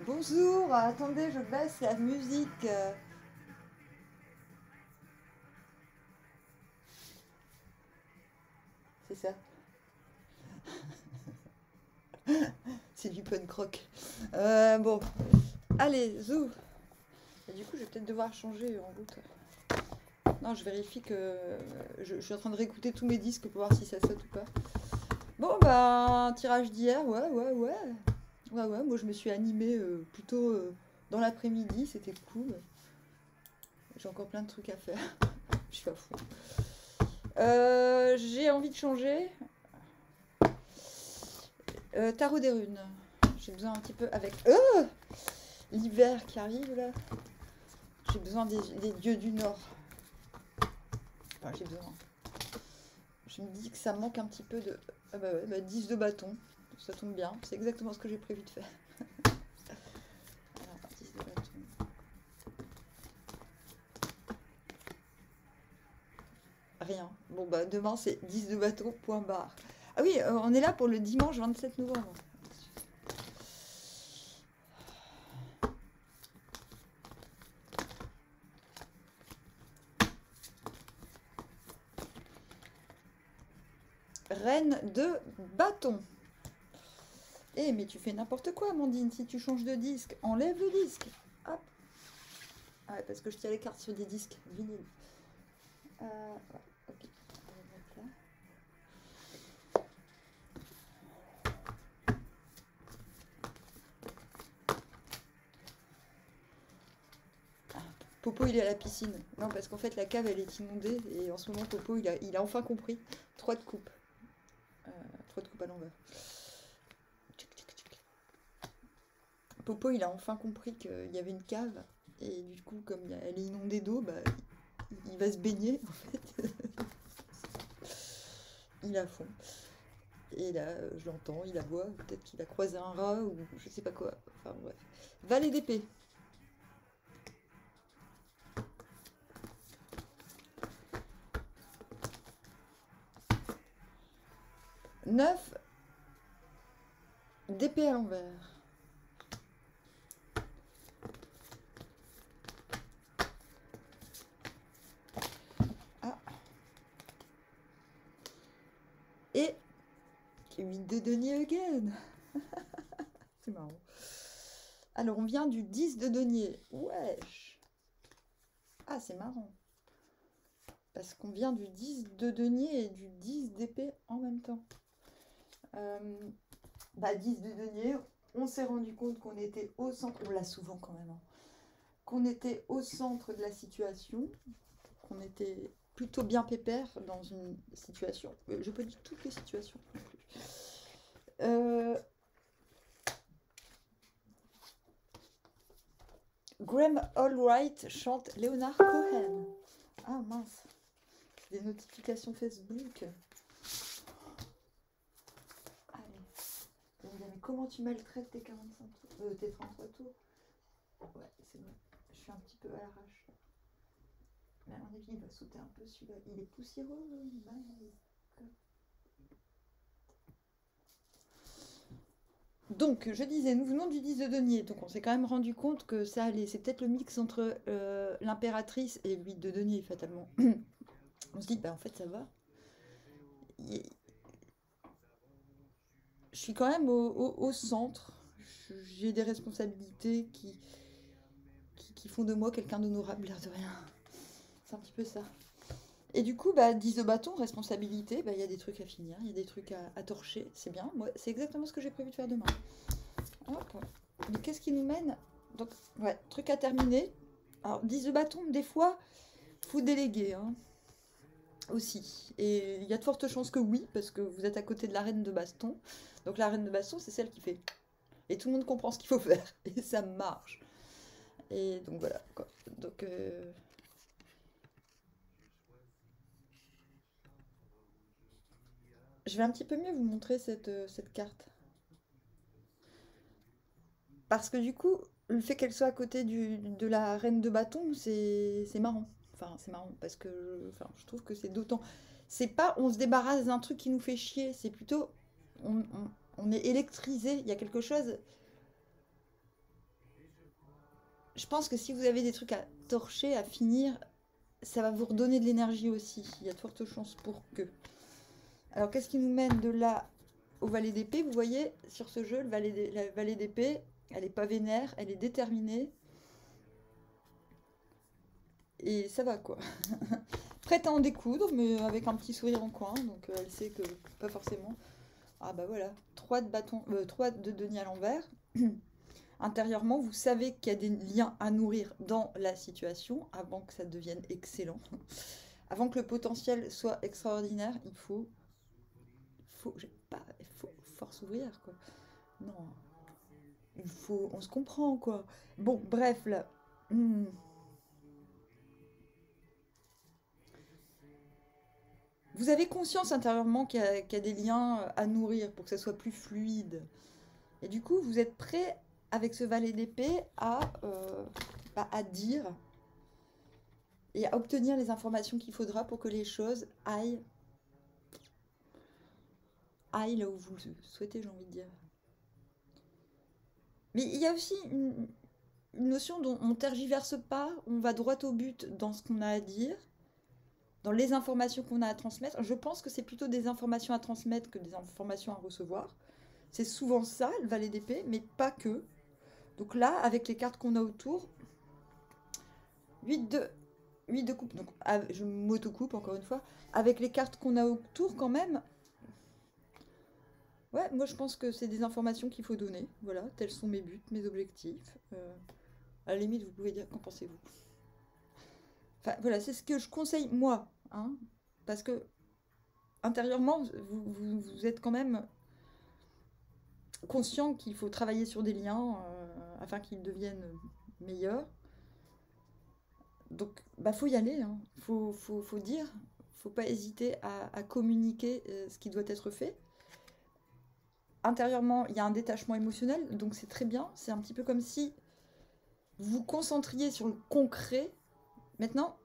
Bonjour, attendez, je baisse la musique. C'est ça, c'est du punk rock. Bon, allez, zou. Et du coup, je vais peut-être devoir changer en route. Non, je vérifie que... Je suis en train de réécouter tous mes disques pour voir si ça saute ou pas. Bon, bah, tirage d'hier, ouais. Ouais, moi je me suis animée plutôt dans l'après-midi, c'était cool. J'ai encore plein de trucs à faire. Je suis à fond. J'ai envie de changer. Tarot des runes. J'ai besoin un petit peu avec l'hiver qui arrive là. J'ai besoin des dieux du Nord. Enfin, j'ai besoin. Je me dis que ça manque un petit peu de... Ah bah ouais, 10 de bâton. Ça tombe bien. C'est exactement ce que j'ai prévu de faire. Alors, 10 de bâton. Rien. Bon bah demain c'est 10 de bâton, point barre. Ah oui, on est là pour le dimanche 27 novembre. Reine de bâton. Eh mais tu fais n'importe quoi Amandine, si tu changes de disque, enlève le disque. Hop. Ah ouais, parce que je tiens les cartes sur des disques vinyles. Ouais, ok. On va mettre là. Popo il est à la piscine. Non parce qu'en fait la cave elle est inondée et en ce moment Popo il a enfin compris. 3 de coupe. 3 de coupe à l'envers. Popo il a enfin compris qu'il y avait une cave et du coup comme elle est inondée d'eau, bah, il va se baigner en fait. Il a fond. Et là je l'entends, il aboie, peut-être qu'il a croisé un rat ou je sais pas quoi. Enfin bref. Valet d'épée. 9 d'épée à l'envers. Ah. Et 8 de denier again. C'est marrant. Alors on vient du 10 de denier. Wesh. Ah c'est marrant. Parce qu'on vient du 10 de denier et du 10 d'épée en même temps. 10 de denier, on s'est rendu compte qu'on était au centre, on l'a souvent quand même, hein, qu'on était au centre de la situation, qu'on était plutôt bien pépère dans une situation. Je peux dire toutes les situations non plus. Graham Allwright chante Leonard Cohen. Ah mince, des notifications Facebook. Allez. Mais comment tu maltraites tes 45 tours, tes 33 tours? Ouais, c'est bon. Je suis un petit peu à l'arrache. Mais à mon avis, il va sauter un peu celui-là. Il est poussiéreux. Donc, je disais, nous venons du 10 de denier. Donc, on s'est quand même rendu compte que ça allait. C'est peut-être le mix entre l'impératrice et le 8 de denier, fatalement. On se dit, bah en fait, ça va. Je suis quand même au centre. J'ai des responsabilités qui font de moi quelqu'un d'honorable, l'air de rien. C'est un petit peu ça. Et du coup, 10 de bâton, responsabilité, il y a des trucs à finir, il y a des trucs à torcher, c'est bien. Moi, c'est exactement ce que j'ai prévu de faire demain. Hop. Mais qu'est-ce qui nous mène? Donc, ouais, truc à terminer. Alors, 10 de bâton, des fois, faut déléguer, hein, aussi. Et il y a de fortes chances que oui, parce que vous êtes à côté de la reine de baston. Donc, la reine de baston, c'est celle qui fait. Et tout le monde comprend ce qu'il faut faire. Et ça marche. Et donc, voilà, quoi. Donc, je vais un petit peu mieux vous montrer cette carte. Parce que du coup, le fait qu'elle soit à côté de la reine de bâton, c'est marrant. Enfin, c'est marrant parce que je trouve que c'est d'autant. C'est pas on se débarrasse d'un truc qui nous fait chier, c'est plutôt on est électrisé. Il y a quelque chose. je pense que si vous avez des trucs à torcher, à finir, ça va vous redonner de l'énergie aussi. Il y a de fortes chances pour que. Alors, qu'est-ce qui nous mène de là au valet d'épée? Vous voyez, sur ce jeu, la valet d'épée, elle est pas vénère, elle est déterminée. Et ça va, quoi. Prête à en découdre, mais avec un petit sourire en coin. Donc, elle sait que pas forcément. Ah bah voilà, 3 de bâton, 3 de denier à l'envers. Intérieurement, vous savez qu'il y a des liens à nourrir dans la situation avant que ça devienne excellent. Avant que le potentiel soit extraordinaire, il faut force ouvrière, quoi. Non, on se comprend, quoi. Bon, bref, là. Hmm. Vous avez conscience intérieurement qu'il y a des liens à nourrir pour que ça soit plus fluide. Et du coup, vous êtes prêt avec ce valet d'épée à dire et à obtenir les informations qu'il faudra pour que les choses aillent là où vous le souhaitez, j'ai envie de dire. Mais il y a aussi une notion dont on tergiverse pas, on va droit au but dans ce qu'on a à dire, dans les informations qu'on a à transmettre. Je pense que c'est plutôt des informations à transmettre que des informations à recevoir. C'est souvent ça, le valet d'épée, mais pas que. Donc là, avec les cartes qu'on a autour, 8 de coupe, donc je m'auto-coupe encore une fois, avec les cartes qu'on a autour quand même, ouais, moi je pense que c'est des informations qu'il faut donner, voilà, tels sont mes buts, mes objectifs, à la limite vous pouvez dire qu'en pensez-vous. Enfin voilà, c'est ce que je conseille moi, hein, parce que intérieurement, vous êtes quand même conscient qu'il faut travailler sur des liens afin qu'ils deviennent meilleurs. Donc, bah, faut y aller, hein. Faut dire, faut pas hésiter à communiquer ce qui doit être fait. Intérieurement, il y a un détachement émotionnel, donc c'est très bien. C'est un petit peu comme si vous vous concentriez sur le concret. Maintenant,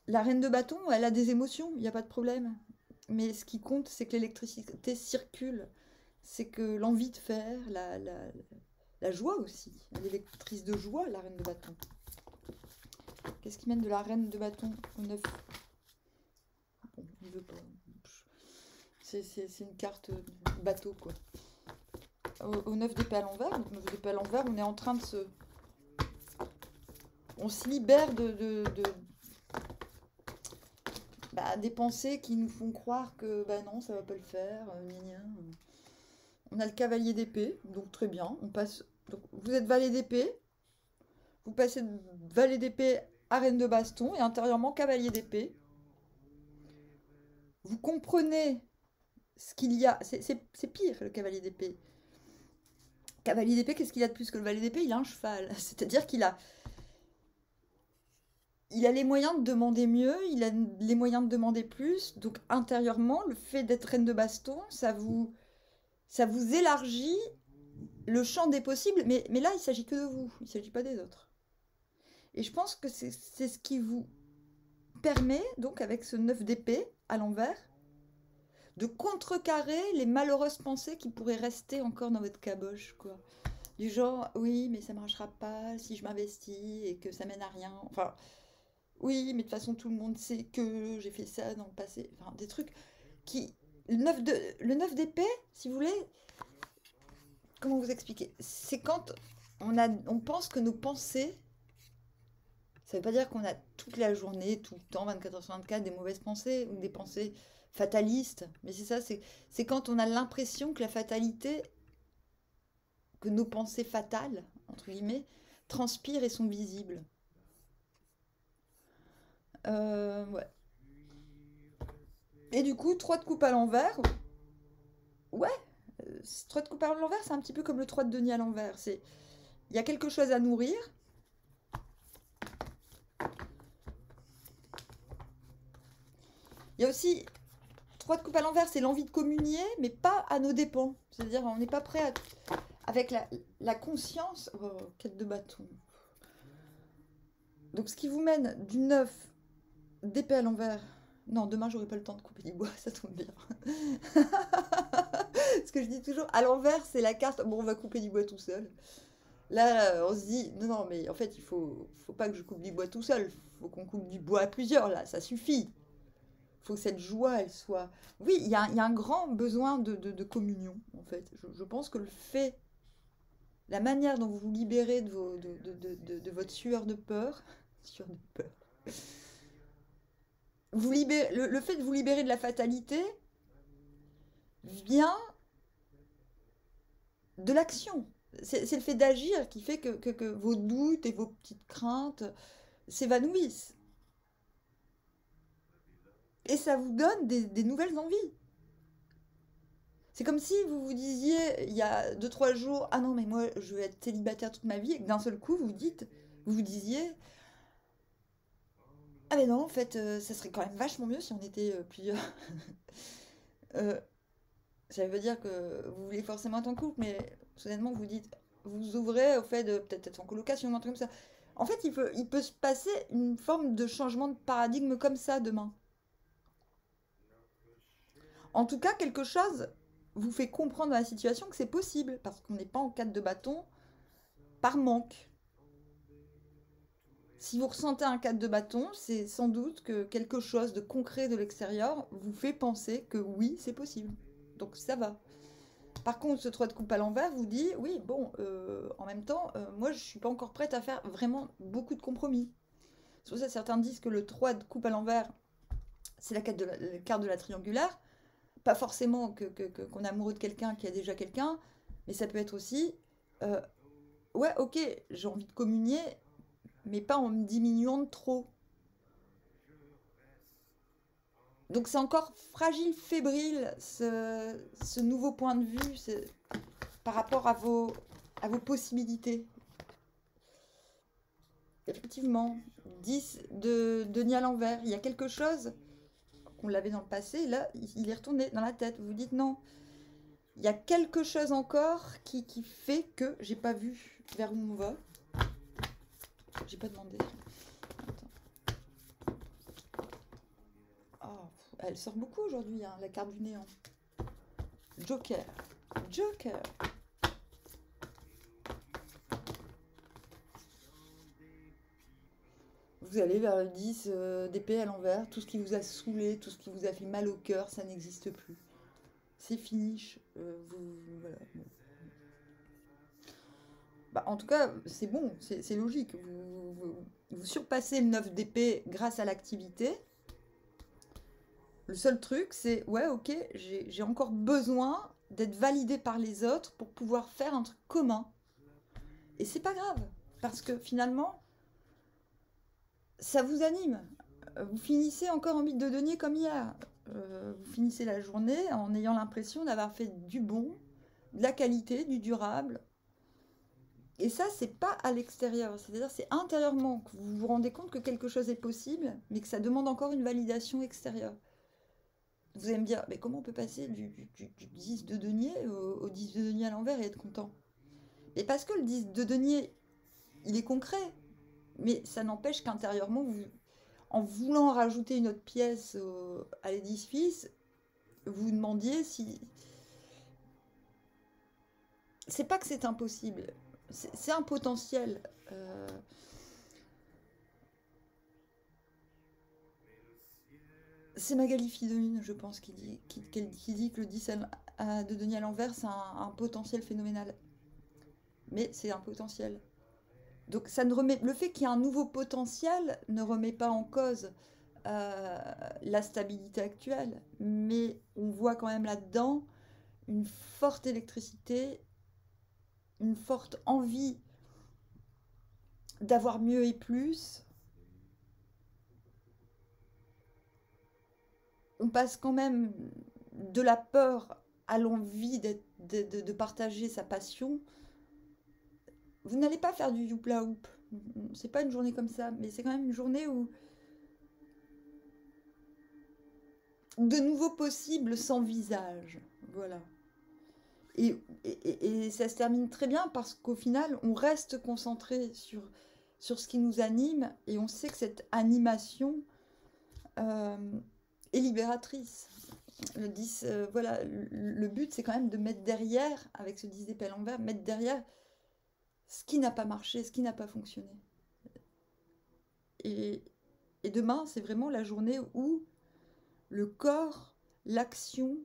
la reine de bâton, elle a des émotions, il n'y a pas de problème. Mais ce qui compte, c'est que l'électricité circule. C'est que l'envie de faire, la joie aussi. Elle est vectrice de joie, la reine de bâton. Qu'est-ce qui mène de la reine de bâton au 9? Bon, il veut pas. C'est une carte bateau, quoi. Au 9 d'épée à l'envers. Donc 9 d'épée à l'envers, on est en train de se... On se libère des pensées qui nous font croire que bah non, ça va pas le faire. On a le cavalier d'épée, donc très bien. On passe. Donc, vous êtes valet d'épée. Vous passez de valet d'épée à reine de baston et intérieurement cavalier d'épée. Vous comprenez ce qu'il y a. C'est pire le cavalier d'épée. Cavalier d'épée, qu'est-ce qu'il a de plus que le valet d'épée? Il a un cheval. C'est-à-dire qu'il a. Il a les moyens de demander mieux, il a les moyens de demander plus. Donc intérieurement, le fait d'être reine de baston, ça vous élargit le champ des possibles. Mais là, il ne s'agit que de vous, il ne s'agit pas des autres. Et je pense que c'est ce qui vous permet, donc avec ce 9 d'épée à l'envers, de contrecarrer les malheureuses pensées qui pourraient rester encore dans votre caboche, quoi. Du genre, oui, mais ça ne marchera pas si je m'investis et que ça mène à rien. Enfin, oui, mais de toute façon, tout le monde sait que j'ai fait ça dans le passé. Enfin, des trucs qui... Le 9 d'épée, si vous voulez, comment vous expliquer? C'est quand on pense que nos pensées, ça veut pas dire qu'on a toute la journée, tout le temps, 24 heures sur 24, des mauvaises pensées ou des pensées fatalistes. Mais c'est ça, c'est quand on a l'impression que la fatalité, que nos pensées fatales, entre guillemets, transpirent et sont visibles. Ouais. Et du coup, 3 de coupe à l'envers. Ouais, 3 de coupe à l'envers, c'est un petit peu comme le 3 de denier à l'envers. Il y a quelque chose à nourrir. Il y a aussi 3 de coupe à l'envers, c'est l'envie de communier, mais pas à nos dépens. C'est-à-dire, on n'est pas prêt avec la conscience. Oh, 4 de bâton. Donc, ce qui vous mène du 9 d'épée à l'envers. Non, demain, j'aurai pas le temps de couper du bois, ça tombe bien. Ce que je dis toujours, à l'envers, c'est la carte. Bon, on va couper du bois tout seul. Là, on se dit, non, non, mais en fait, faut pas que je coupe du bois tout seul. Faut qu'on coupe du bois à plusieurs, là, ça suffit. Faut que cette joie, elle soit... Oui, il y a un grand besoin de communion, en fait. Je pense que le fait, la manière dont vous vous libérez de votre sueur de peur, sueur de peur, le fait de vous libérer de la fatalité vient de l'action. C'est le fait d'agir qui fait que vos doutes et vos petites craintes s'évanouissent. Et ça vous donne des nouvelles envies. C'est comme si vous vous disiez il y a 2 3 jours, ah non mais moi je vais être célibataire toute ma vie, et que d'un seul coup vous vous disiez, ah mais non en fait ça serait quand même vachement mieux si on était plusieurs. Euh, Ça veut dire que vous voulez forcément être en couple, mais soudainement vous dites, vous ouvrez au fait de peut-être être en colocation, un truc comme ça. En fait, il peut se passer une forme de changement de paradigme comme ça demain. En tout cas, quelque chose vous fait comprendre dans la situation que c'est possible, parce qu'on n'est pas en cadre de bâton par manque. Si vous ressentez un cadre de bâton, c'est sans doute que quelque chose de concret de l'extérieur vous fait penser que oui, c'est possible. Donc ça va. Par contre, ce 3 de coupe à l'envers vous dit, oui, bon, en même temps, moi, je suis pas encore prête à faire vraiment beaucoup de compromis. C'est pour ça que certains disent que le 3 de coupe à l'envers, c'est la carte de la triangulaire. Pas forcément qu'on est amoureux de quelqu'un qui a déjà quelqu'un, mais ça peut être aussi, euh, ouais, ok, j'ai envie de communier, mais pas en me diminuant de trop. Donc c'est encore fragile, fébrile, ce nouveau point de vue par rapport à vos possibilités. Effectivement, 10 de nid à l'envers. Il y a quelque chose qu'on l'avait dans le passé, là, il est retourné dans la tête. Vous vous dites non. Il y a quelque chose encore qui fait que j'ai pas vu vers où on va. J'ai pas demandé. Attends. Oh, elle sort beaucoup aujourd'hui, hein, la carte du néant. Joker. Joker. Vous allez vers le 10 d'épée à l'envers. Tout ce qui vous a saoulé, tout ce qui vous a fait mal au cœur, ça n'existe plus. C'est fini. Voilà. Bon. Bah, en tout cas, c'est bon, c'est logique. Vous surpassez le 9 d'épée grâce à l'activité. Le seul truc, c'est, ouais, ok, j'ai encore besoin d'être validé par les autres pour pouvoir faire un truc commun. Et c'est pas grave, parce que finalement, ça vous anime. Vous finissez encore en mythe de denier comme hier. Vous finissez la journée en ayant l'impression d'avoir fait du bon, de la qualité, du durable. Et ça, c'est pas à l'extérieur, c'est-à-dire c'est intérieurement que vous vous rendez compte que quelque chose est possible, mais que ça demande encore une validation extérieure. Vous allez me dire, mais comment on peut passer du 10 de denier au 10 de denier à l'envers et être content? Et parce que le 10 de denier, il est concret, mais ça n'empêche qu'intérieurement, en voulant rajouter une autre pièce à l'édifice, vous vous demandiez si... C'est pas que c'est impossible, c'est un potentiel. Euh, c'est Magali Fidolin, je pense, qui dit que le 10 de Denis à l'envers, c'est un potentiel phénoménal. Mais c'est un potentiel. Donc ça ne remet, le fait qu'il y ait un nouveau potentiel ne remet pas en cause euh, la stabilité actuelle, mais on voit quand même là-dedans une forte électricité, une forte envie d'avoir mieux et plus. On passe quand même de la peur à l'envie de partager sa passion. Vous n'allez pas faire du youpla hoop. C'est pas une journée comme ça, mais c'est quand même une journée où de nouveaux possibles s'envisagent. Voilà. Et ça se termine très bien parce qu'au final, on reste concentré sur ce qui nous anime et on sait que cette animation euh, est libératrice. Le 10, voilà, le but c'est quand même de mettre derrière, avec ce 10 d'épée à l'envers, mettre derrière ce qui n'a pas marché, ce qui n'a pas fonctionné. Et demain, c'est vraiment la journée où le corps, l'action,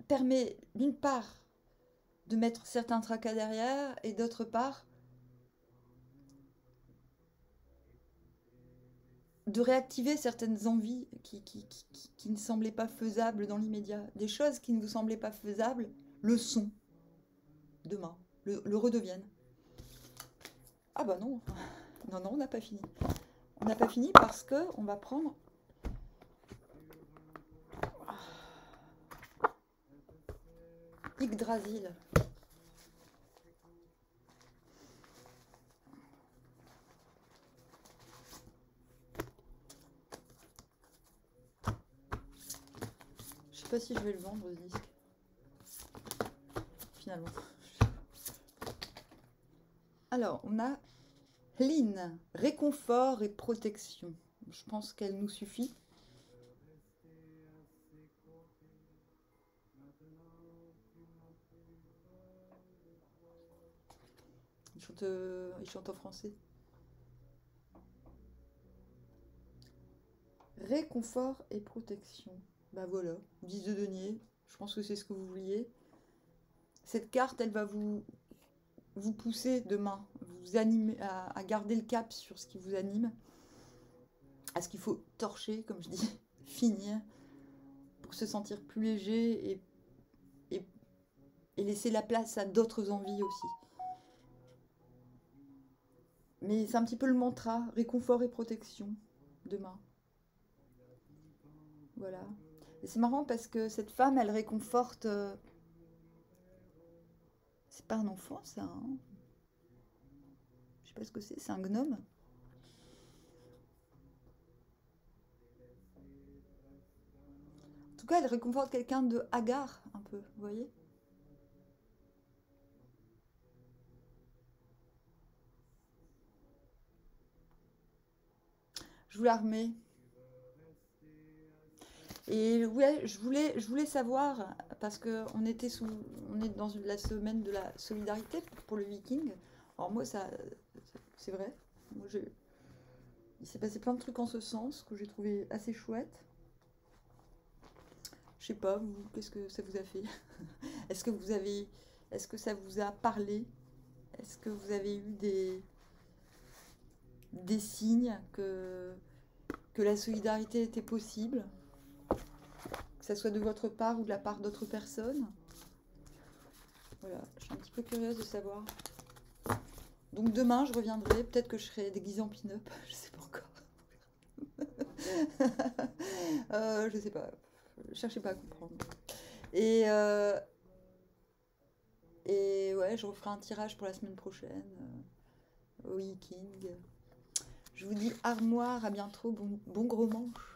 permet d'une part de mettre certains tracas derrière et d'autre part de réactiver certaines envies qui ne semblaient pas faisables dans l'immédiat. Des choses qui ne vous semblaient pas faisables le sont demain, le redeviennent. Ah bah non, non, non, on n'a pas fini. On n'a pas fini parce que on va prendre Yggdrasil. Je sais pas si je vais le vendre ce disque. Finalement. Alors, on a Hlyn, réconfort et protection. Je pense qu'elle nous suffit. Il chante en français. Réconfort et protection. Bah voilà, 10 de denier. Je pense que c'est ce que vous vouliez. Cette carte, elle va vous pousser demain, vous animer à garder le cap sur ce qui vous anime, à ce qu'il faut torcher, comme je dis, finir, pour se sentir plus léger et laisser la place à d'autres envies aussi. Mais c'est un petit peu le mantra, réconfort et protection, demain. Voilà. Et c'est marrant parce que cette femme, elle réconforte... C'est pas un enfant, ça, hein. Je sais pas ce que c'est un gnome. En tout cas, elle réconforte quelqu'un de hagard, un peu, vous voyez. Je vous la remets. Et ouais, je voulais savoir, parce qu'on est dans la semaine de la solidarité pour le Viking. Alors moi, c'est vrai. Moi, il s'est passé plein de trucs en ce sens que j'ai trouvé assez chouette. Je sais pas, vous, qu'est-ce que ça vous a fait? Est-ce que ça vous a parlé? Est-ce que vous avez eu des signes que la solidarité était possible? Que ça soit de votre part ou de la part d'autres personnes? Voilà, je suis un petit peu curieuse de savoir. Donc demain, je reviendrai. Peut-être que je serai déguisée en pin-up. Je sais pas encore. Je sais pas. Cherchez pas à comprendre. Et ouais, je referai un tirage pour la semaine prochaine. Au Viking. Je vous dis armoire, à bientôt. Bon gros manche.